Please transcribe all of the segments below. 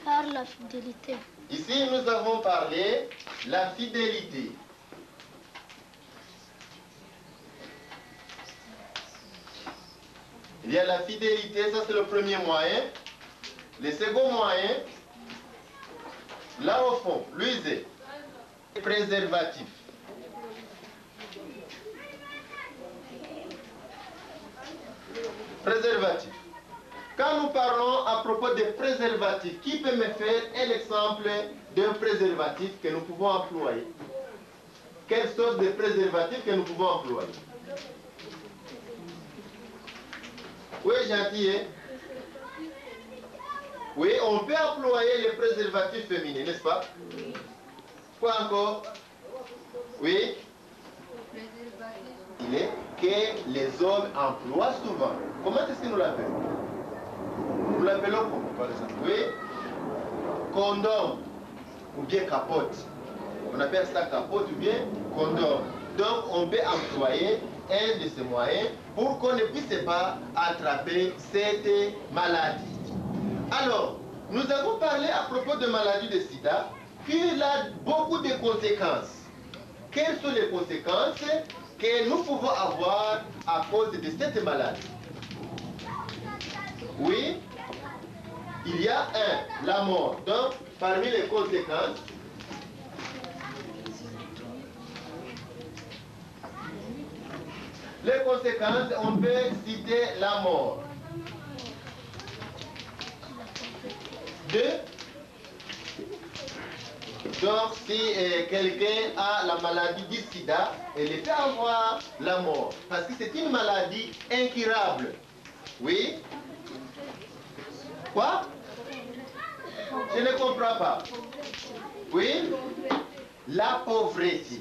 Par la fidélité. Ici, nous avons parlé la fidélité. Il y a la fidélité, ça c'est le premier moyen. Le second moyen, là au fond, l'user, préservatif. Préservatif. Quand nous parlons à propos des préservatifs, qui peut me faire un exemple d'un préservatif que nous pouvons employer? Quelle sorte de préservatif que nous pouvons employer? Oui, gentil, hein? Oui, on peut employer les préservatifs féminins, n'est-ce pas? Quoi encore? Oui? Il est que les hommes emploient souvent. Comment est-ce que nous l'appelons? Nous l'appelons comment, par exemple? Oui? Condom ou bien capote. On appelle ça capote ou bien condom. Donc, on peut employer un de ces moyens pour qu'on ne puisse pas attraper cette maladie. Alors, nous avons parlé à propos de maladie de sida, qu'il a beaucoup de conséquences. Quelles sont les conséquences que nous pouvons avoir à cause de cette maladie? Oui, il y a la mort. Donc, parmi les conséquences, on peut citer la mort. Donc, si quelqu'un a la maladie du sida, il peut avoir la mort. Parce que c'est une maladie incurable. Oui? Quoi? Je ne comprends pas. Oui? La pauvreté.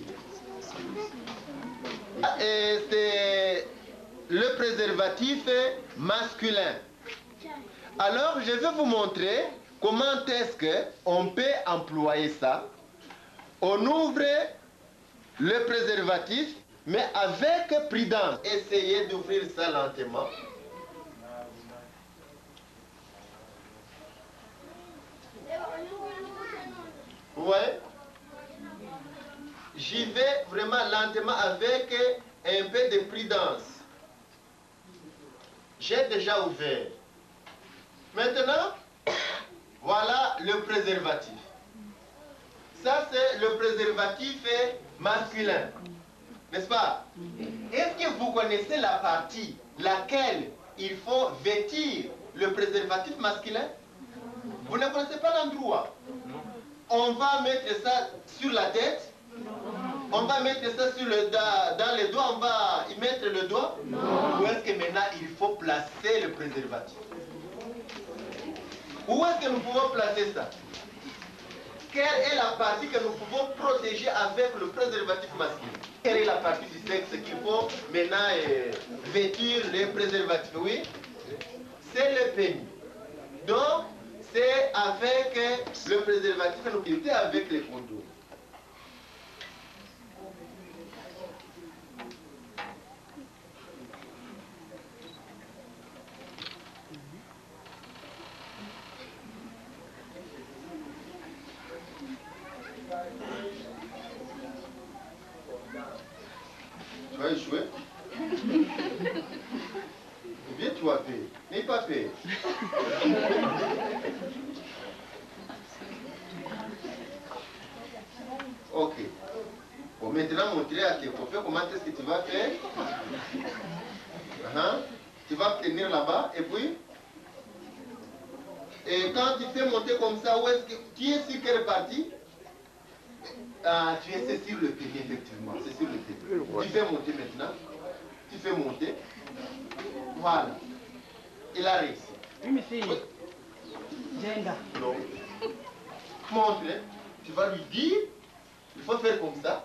C'est le préservatif masculin. Alors, je vais vous montrer comment est-ce qu'on peut employer ça. On ouvre le préservatif, mais avec prudence. Essayez d'ouvrir ça lentement. Ouais. J'y vais vraiment lentement avec un peu de prudence. J'ai déjà ouvert. Maintenant, voilà le préservatif. Ça, c'est le préservatif masculin. N'est-ce pas? Est-ce que vous connaissez la partie laquelle il faut vêtir le préservatif masculin? Vous ne connaissez pas l'endroit? On va mettre ça sur la tête. On va mettre ça sur dans les doigts. On va y mettre le doigt. Où est-ce que maintenant il faut placer le préservatif? Où est-ce que nous pouvons placer ça? Quelle est la partie que nous pouvons protéger avec le préservatif masculin? Quelle est la partie du sexe qu'il faut maintenant vêtir les préservatifs? Oui, c'est le pénis. Donc, c'est avec le préservatif que nous quittons avec les condoms. Tu vas échouer? Ou bien tu vas payer? N'aie pas payé. Ok. Bon, maintenant montrer à tes copains comment est-ce que tu vas faire. Tu vas tenir là-bas et puis. Et quand tu fais monter comme ça, où est-ce que tu es sur quelle partie? Ah, c'est sur le pénis, effectivement. C'est sur le pénis. Tu fais monter maintenant. Tu fais monter. Voilà. Il a réussi. Oui, monsieur. Genda. Non. Montre. Tu vas lui dire, il faut faire comme ça.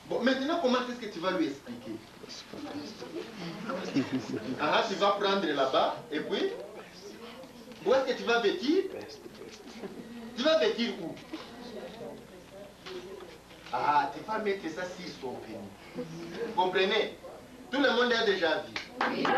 Bon, maintenant, comment est-ce que tu vas lui expliquer? Tu vas prendre là-bas, et puis, où est-ce que tu vas vêtir? Tu vas vêtir où? Ah, tu vas mettre ça sur son pénis. Vous comprenez? Tout le monde a déjà vu.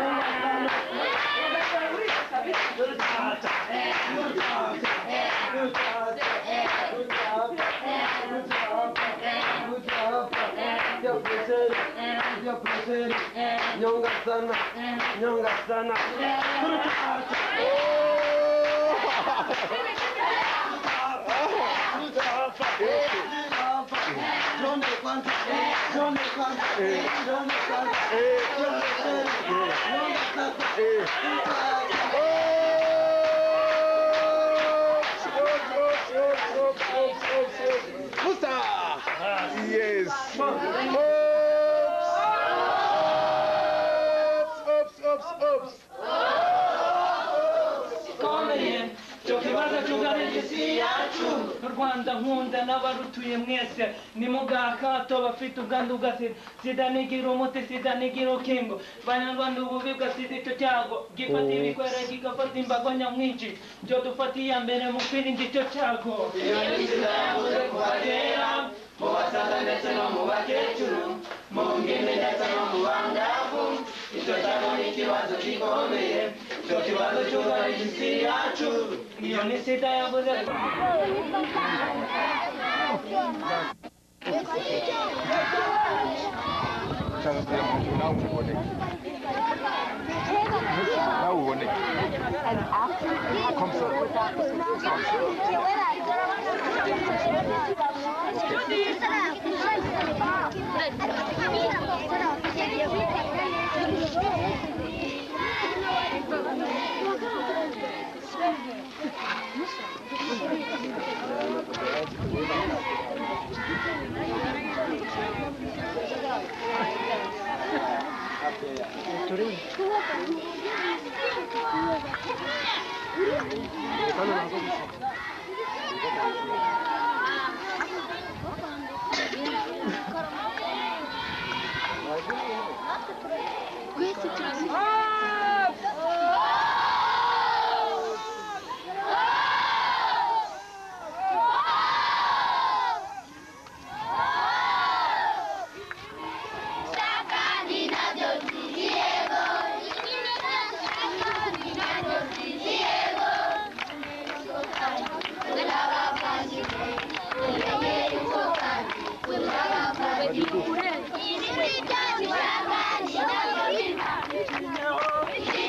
Yes. Oops. Rwanda nkunda n'abarutuye mwese nimugakato bafite ubwandu bwa sida nigiro umuti sida nigiro kingo banyarwanda ububi bwa sida icyo cyago gifata ibikwera kigafata imbago nyamwinshi byo dufatiye mbere mu kwirinda icyo cyago mu basaza ndetse no mu bakecuru mu ngimbi ndetse no mu bangavu icyo cyago ni ikibazo gikomeye icyo kibazo cyugarije isi yacu iyo ni sida yavuze Ini